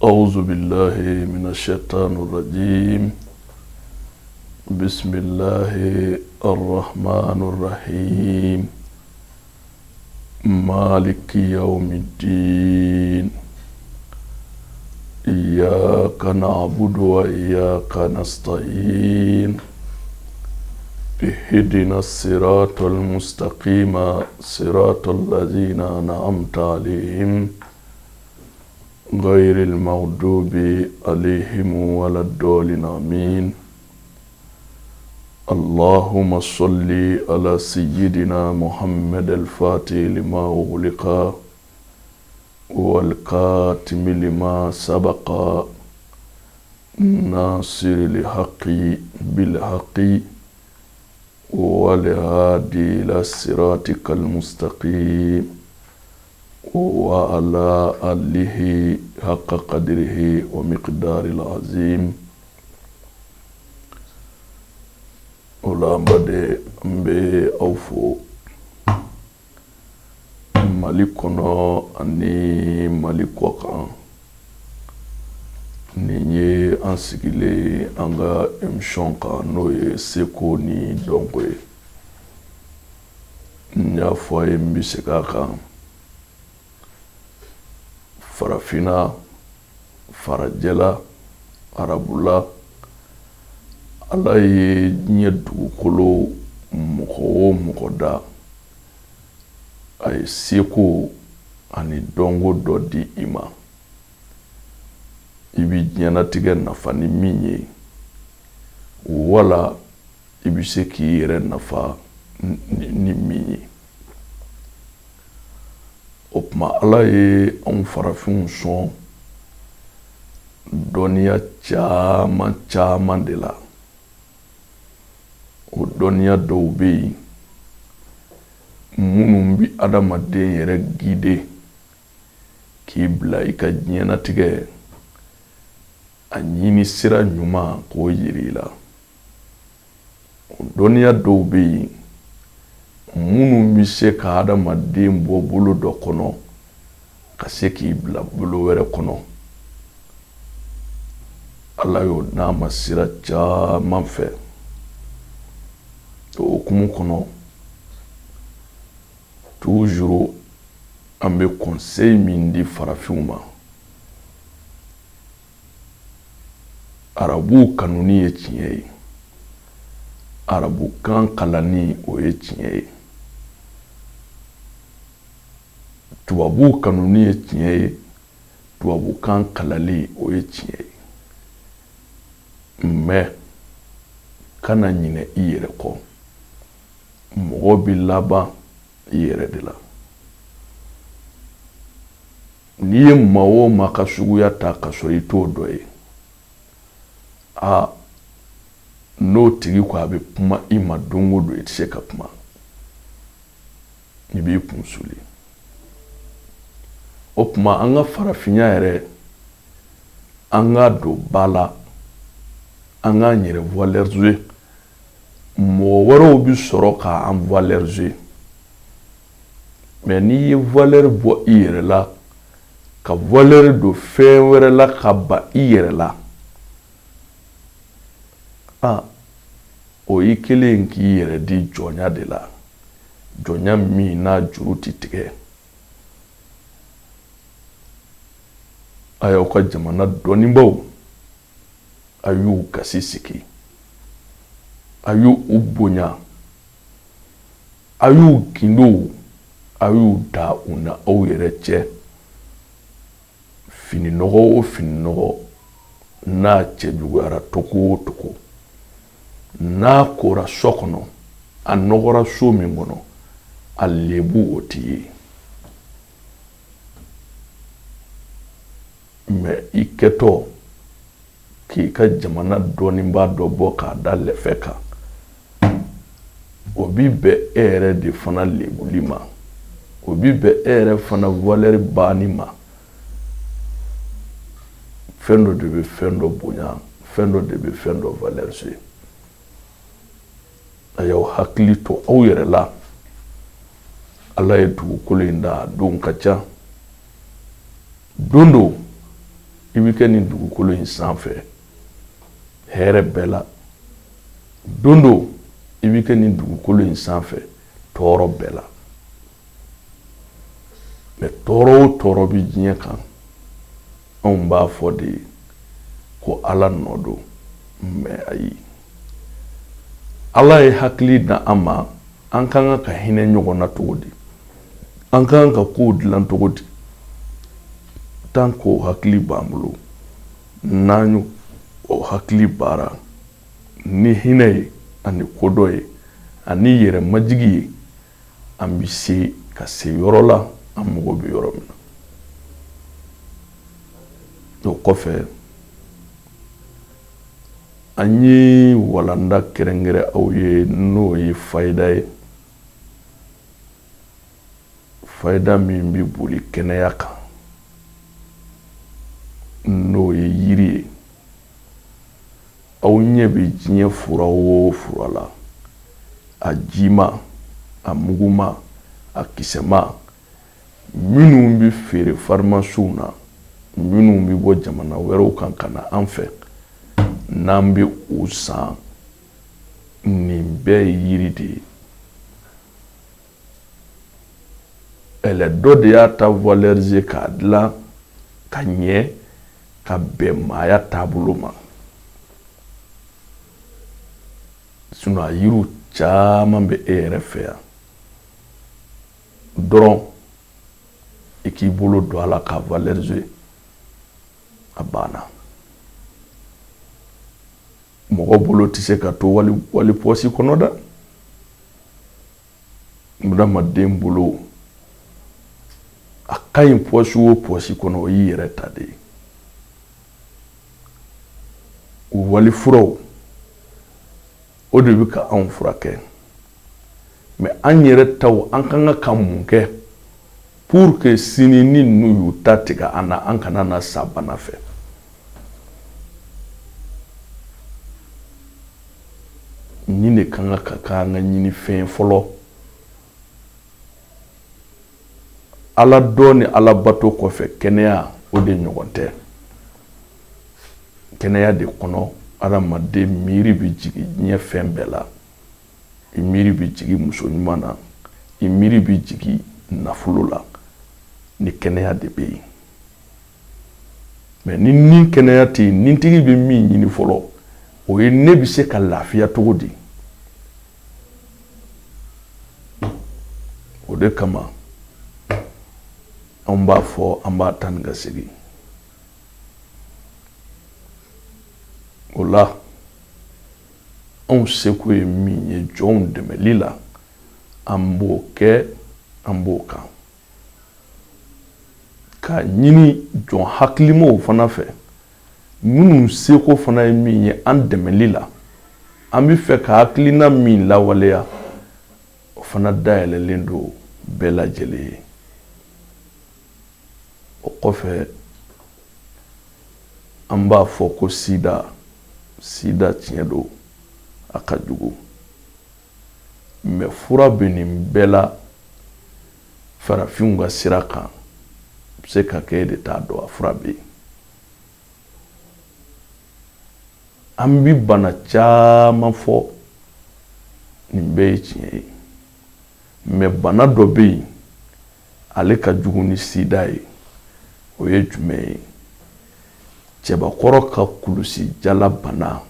أعوذ بالله من الشيطان الرجيم. بسم الله الرحمن الرحيم. مالك يوم الدين. إياك نعبد وإياك نستعين. اهدنا الصراط المستقيم صراط الذين أنعمت عليهم غير المغضوب عليهم ولا الضالين آمين. اللهم صل على سيدنا محمد الفاتح لما أغلق والكاتم لما سبق ناصر الحق بالحق والهادي إلى صراطك المستقيم وعلى آله حق قدره ومقدار العظيم. Olambade mbe aufo malikono ani malikoka ninye ansigile anga emshonka noye seko ni dongwe nyafwa mbishekaka farafina farajela arabula ala ye diɲɛ dugukolo mɔgɔ o mɔgɔ da a ye seko ani dɔnko dɔ di i ma i bi diɲɛlatigɛ nafa ni min ye wala i bi se k'i yɛrɛ nafa ni min ye. O tuma ala ye anw farafinw sɔn dɔnniya caman caman de la. O dɔnniya dɔw bɛ yen minnu bi adamaden yɛrɛ gide k'i bila i ka diɲɛlatigɛ a ɲini sira ɲuman k'o yira i la. O dɔnniya dɔw bɛ yen minnu bi se ka adamaden bɔ bolo dɔ kɔnɔ ka se k'i bila bolo wɛrɛ kɔnɔ. Ala y'o n'a ma sira caman fɛ. O hukumu kɔnɔ toujours an bɛ conseil min di farafinw ma. Arabuw kanuni ye tiɲɛ ye, arabukan kalanni o ye tiɲɛ ye, tubabuw kanuni ye tiɲɛ ye, tubabukan kalali o ye tiɲɛ ye. Mais kana ɲinɛ i yɛrɛ kɔ. Mɔgɔ bi laban i yɛrɛ de la. N'i ye maa o maa ka suguya ta ka sɔrɔ i t'o dɔ ye, n'o tigi ko a bɛ kuma i ma don o don i tɛ se ka kuma, i b'i kun suli. O tuma an ka farafinya yɛrɛ an ka don ba la, an k'an yɛrɛ valoriser. Mɔgɔ wɛrɛw bi sɔrɔ k'an valoriser, mais n'i ye valeur bɔ i yɛrɛ la ka valeur don fɛn wɛrɛ la ka ban i yɛrɛ la, o i kelen k'i yɛrɛ di jɔnya de la, jɔnya min n'a juru tɛ tigɛ. A y'aw ka jamana dɔnnibaw a y'u gasi sigi, a y'u bonya, a y'u gindo, a y'u da u na aw yɛrɛ cɛ. Fini nɔgɔ o fini nɔgɔ n'a cɛ juguyara togo o togo, n'a kora so kɔnɔ, a nɔgɔra so min kɔnɔ, a lebu o t'i ye. Mais i kɛtɔ k'i ka jamana dɔnniba dɔ bɔ k'a da lɛfɛ kan, o bi bɛn e yɛrɛ de fana lebuli ma, o bi bɛn e yɛrɛ fana valeur banni ma. Fɛn dɔ de bɛ fɛn dɔ bonya, fɛn dɔ de bɛ fɛn dɔ valoriser. A y'aw hakili to aw yɛrɛ la. Ala ye dugukolo in da, don ka ca. Don do i bɛ kɛ nin dugukolo in sanfɛ hɛrɛ bɛɛ la don dɔ i bɛ kɛ nin dugukolo in sanfɛ tɔɔrɔ bɛɛ la mais tɔɔrɔ o tɔɔrɔ bɛ diɲɛ kan anw b'a fɔ de ko Ala nɔ don mais ayi Ala ye hakili da an ma an kan ka hinɛ ɲɔgɔn na cogo di an kan ka kow dilan cogo di tant que hakili b'an bolo n'an o hakili baara ni hinɛ ye ani kodɔ ye ani yɛrɛ majigi ye an bɛ se ka se yɔrɔ la an mago bɛ yɔrɔ min na o kɔfɛ an ye walanda kɛrɛnkɛrɛn aw ye n'o ye fayida ye fayida min bɛ boli kɛnɛya kan n'o ye yiri ye aw ɲɛ bɛ diɲɛ fura o fura la a jima a muguma a kisɛma minnu bɛ feere farimasiw na minnu bɛ bɔ jamana wɛrɛw kan ka na an fɛ n'an bɛ o san nin bɛɛ ye yiri de ye dɔ de y'a ta valoriser k'a dilan ka ɲɛ ka bɛn maaya taabolo ma sinon a yiriw caman bɛ e yɛrɛ fɛ yan dɔrɔn i k'i bolo don a la k'a valoriser a banna mɔgɔ bolo tɛ se ka to wali pɔsi kɔnɔ dɛ adamaden bolo a ka ɲi pɔsi o pɔsi kɔnɔ o y'i yɛrɛ ta de ye o wali furaw o de bɛ ka anw furakɛ mais an yɛrɛ taw an kan ka mun kɛ pour que sini ni ninnu y'u ta tigɛ an na an kana na sa bana fɛ nin de kan ka k'an ka ɲini fɛn fɔlɔ Ala dɔ ni Ala bato kɔfɛ kɛnɛya o de ɲɔgɔn tɛ kɛnɛya de kɔnɔ adamaden miiri bɛ jigin diɲɛ fɛn bɛɛ la i miiri bɛ jigin muso ɲuman na i miiri bɛ jigin nafolo la ni kɛnɛya de bɛ yen mais ni kɛnɛya tɛ yen nintigi bɛ min ɲini fɔlɔ o ye ne bɛ se ka lafiya cogo di o de kama an b'a fɔ an b'a ta ni ka segin o la anw seko ye min ye jɔnw dɛmɛli la an b'o kɛ an b'o kan ka ɲini jɔn hakilimaw fana fɛ minnu seko fana ye min ye an dɛmɛli la an bɛ fɛ ka hakilina min lawaleya o fana dayɛlɛlen don bɛɛ lajɛlen ye o kɔfɛ an b'a fɔ ko sida tiɲɛ don a ka jugu mais fura bɛ nin bɛɛ la farafinw ka sira kan bɛ se ka kɛ e de t'a dɔn a fura bɛ yen an bɛ bana caman fɔ nin bɛɛ ye tiɲɛ ye mais bana dɔ bɛ yen ale ka jugu ni sida ye o ye jumɛn ye cɛbakɔrɔ ka kulusi jala bana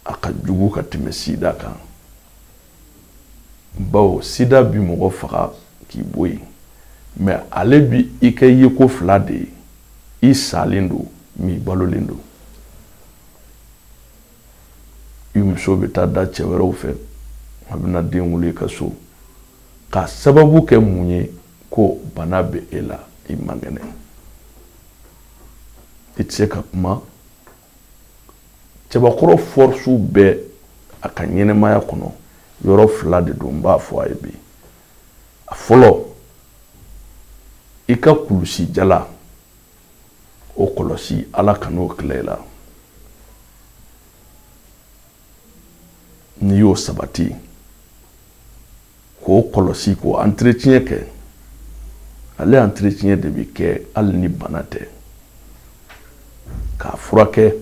a ka jugu ka tɛmɛ sida kan bawo sida bi mɔgɔ faga k'i bɔ yen mais ale bi i kɛ yeko fila de ye i salen don mais i balolen don i muso bɛ taa da cɛ wɛrɛw fɛ a bɛna den wolo i ka so k'a sababu kɛ mun ye ko bana bɛ e la i man kɛnɛ i tɛ se ka kuma cɛbakɔrɔ force bɛɛ a ka ɲɛnɛmaya kɔnɔ yɔrɔ fila de don n b'a fɔ a ye bi a fɔlɔ i ka kulusi jala o kɔlɔsi Ala kan'o tila i la n'i y'o sabati k'o kɔlɔsi k'o entretien kɛ ale entretien de bɛ kɛ hali ni bana tɛ furakɛ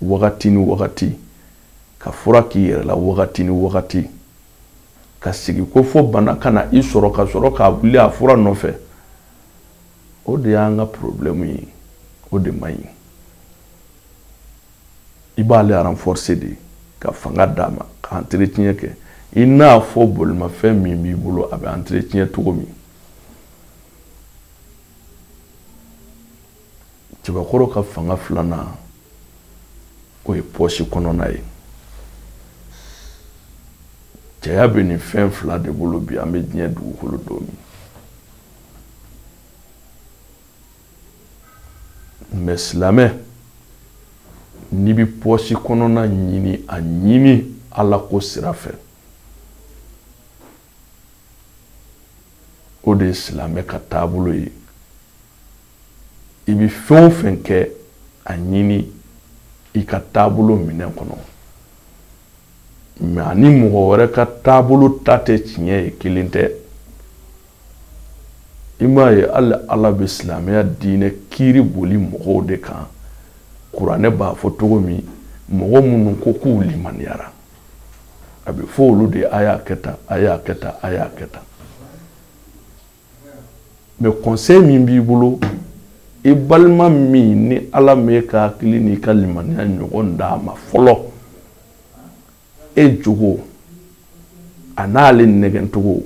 wagati ni wagati, ka fura k'i yɛrɛ la wagati ni wagati, ka sigi ko fo bana kana i sɔrɔ ka sɔrɔ k'a wuli a fura nɔfɛ, o de y'an ka problème ye, o de man ɲi. I b'ale renforcer de ka fanga d'a ma, ka entretien kɛ, i n'a fɔ bolimafɛn min b'i bolo a bɛ entretien cogo min. Cɛbakɔrɔ ka fanga filanan o ye poche kɔnɔna ye. Cɛya bɛ nin fɛn fila de bolo bi an bɛ diɲɛ dugukolo don min. Mais silamɛ n'i bɛ poche kɔnɔna ɲini a ɲini Ala ko sira fɛ, o de ye silamɛ ka taabolo ye. I bɛ fɛn o fɛn kɛ a ɲini i ka taabolo minɛn kɔnɔ, mais ani mɔgɔ wɛrɛ ka taabolo ta tɛ tiɲɛ ye, kelen tɛ. I m'a ye hali Ala bɛ silamɛya diinɛ kiiri boli mɔgɔw de kan. Kuranɛ b'a fɔ cogo min, mɔgɔ minnu ko k'u limaniyara, a bɛ fɔ olu de a y'a kɛ tan, a y'a kɛ tan, a y'a kɛ tan. Mais conseil min b'i bolo, i balima min ni Ala m'e ka hakili n'i ka limaniya ɲɔgɔn d'a ma fɔlɔ, e jogo a n'ale nɛgɛncogo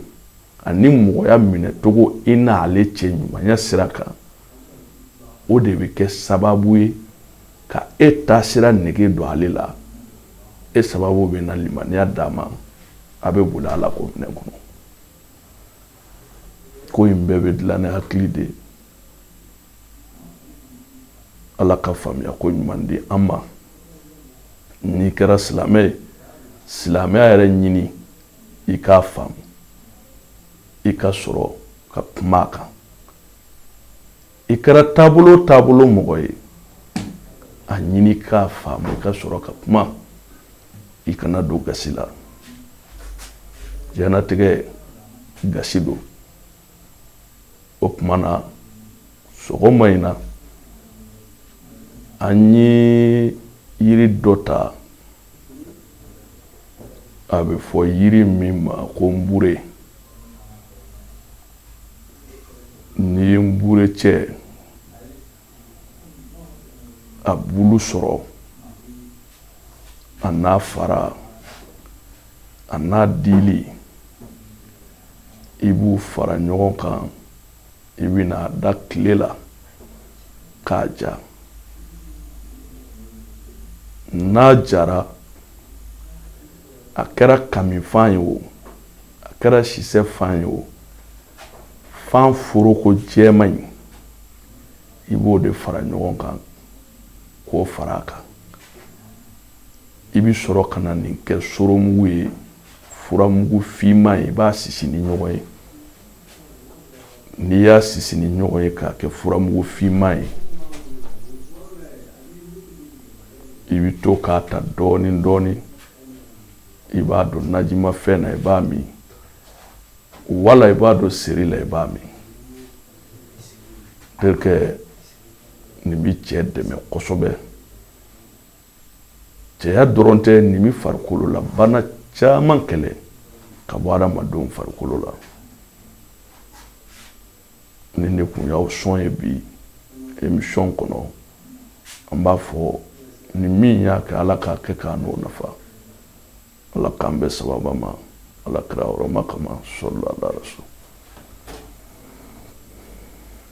ani mɔgɔya minɛcogo i n'ale cɛ ɲumanya sira kan, o de bɛ kɛ sababu ye ka e taasira nege don ale la, e sababu bɛ na limaniya d'a ma, a bɛ boli Ala ko minɛn kɔnɔ. Ko in bɛɛ bɛ dilan ni hakili de ye. Ala ka faamuya ko ɲuman di an ma. N'i kɛra silamɛ ye, silamɛya yɛrɛ ɲini i k'a faamu, i ka sɔrɔ ka kuma a kan. I kɛra taabolo o taabolo mɔgɔ ye, a ɲini k'a faamu, i ka sɔrɔ ka kuma, i kana don gasi la. Diɲɛnatigɛ gasi don. O tuma na sɔgɔma in na an ye yiri dɔ ta, a bɛ fɔ yiri min ma ko nbure. N'i ye nbure cɛ a bulu sɔrɔ, a n'a fara, a n'a dili, i b'u fara ɲɔgɔn kan, i bɛna da tile la k'a ja. N'a jara, a kɛra kamifan ye o, a kɛra sisɛ fan ye o, fan foroko jɛman in, i b'o de fara ɲɔgɔn kan k'o fara a kan. I bɛ sɔrɔ ka na nin kɛ soromugu ye, furamugu finman ye, i b'a sisi ni ɲɔgɔn ye. N'i y'a sisi ni ɲɔgɔn ye k'a kɛ furamugu finman ye, i bɛ to k'a ta dɔɔni dɔɔni, i b'a don najimafɛn na i b'a min, wala i b'a don seri la i b'a min. Tel que nin bɛ cɛ dɛmɛ kosɛbɛ. Cɛya dɔrɔn tɛ, nin bɛ farikolo la bana caman kɛlɛ ka bɔ adamadenw farikolo la. Nin de kun y'aw sɔn ye bi émission kɔnɔ. An b'a fɔ ni min y'a kɛ Ala k'a kɛ k'a n'o nafa. Ala k'an bɛɛ sababa ma, Ala kira hɔrɔma kama, sallallahu alaihi wa sallam.